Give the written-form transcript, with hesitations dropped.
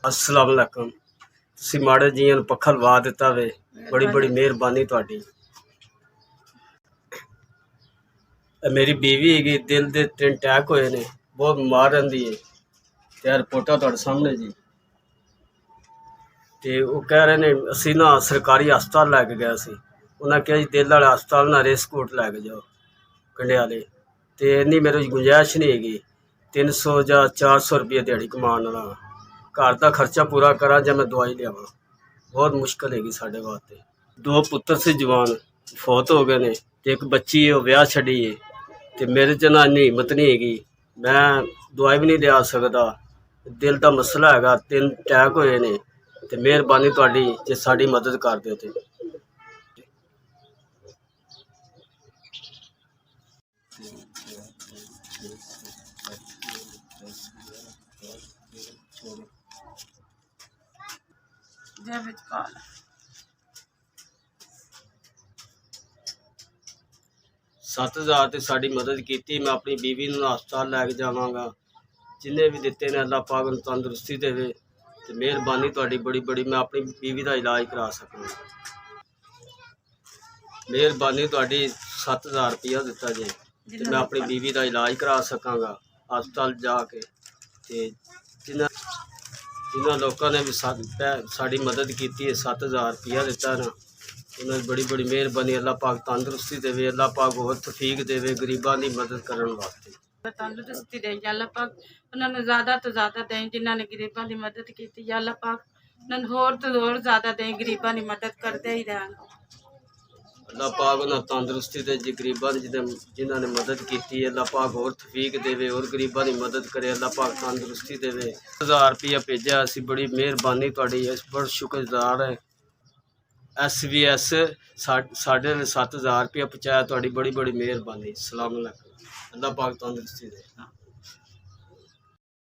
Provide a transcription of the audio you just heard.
अस्सलाम वालेकुम। तुसीं माड़े जियां नूं पक्खा लवा दिता वे, बड़ी बड़ी मेहरबानी तुहाडी। मेरी बीवी हैगी, दिल दे 3 अटैक होए ने, बहुत बीमार रहिंदी है ते रिपोर्टां तुहाडे सामने जी। ते वो कह रहे ने असीं ना सरकारी हस्पताल लैके गए सी, उन्हें कहा जी दिल वाले हस्पताल ना रेसकोट लैके जाओ कंडियाले, ते इन्नी मेरे गुंजाइश नहीं हैगी 300 या 400 रुपये दिहाड़ी कमान वाला घर का खर्चा पूरा करा या मैं दवाई लियावां, बहुत मुश्किल हैगी साढ़े वास्ते। 2 पुत्र से जवान फौत हो गए ने, एक बच्ची है ब्याह छड़ी है, तो मेरे च ना इन्नी हिम्मत नहीं हैगी, मैं दवाई भी नहीं लिया सकता, दिल का मसला है, 3 अटैक होए ने, तो मेहरबानी तुहाडी जे साडी मदद कर दिओ ते। जावेद कौर 7000 ते साडी मदद की, मैं अपनी बीवी नूं हस्पताल लैके जावांगा, जिन्हें भी दिते ने अल्लाह पाक नूं तंदुरुस्ती देवे, ते मेहरबानी तुहाडी बड़ी बड़ी, मैं अपनी बीवी का इलाज करा सकां। मेहरबानी तुहाडी 7000 रुपया दिता जे, ते मैं अपनी बीवी का इलाज करा सकांगा हस्पताल जाके। ते जिन्होंने लोगों ने भी साड़ी मदद की है, 7000 रुपया दिता ना, उन्होंने बड़ी बड़ी मेहरबानी, अल्लाह पाक तंदुरुस्ती देवे, अल्लाह पाक और तौफीक देवे गरीबों की मदद करने वास्ते। तंदुरुस्ती दे अल्लाह पाक, उन्होंने ज़्यादा तो ज़्यादा दें जिन्होंने गरीबों की मदद की, अल्लाह पाक उन्होंने होर तो होर ज़्यादा दें, गरीबों की मदद करते ही रहन। अल्लाह पाक उन्हें तंदुरुस्ती दे, गरीबों जिन्होंने मदद की, अल्लाह पाक और तौफीक देवे और गरीबों की मदद करे, अल्लाह पाक तंदुरुस्ती देवे। 1000 रुपया भेजा, असी बड़ी मेहरबानी तुहाडी, बड़ा शुक्रगुजार है। SVS साढ़े 7000 रुपया पहुँचाया, तुहाडी बड़ी बड़ी मेहरबानी। सलाम अलैकुम, अल्लाह पाक तंदुरुस्ती दे।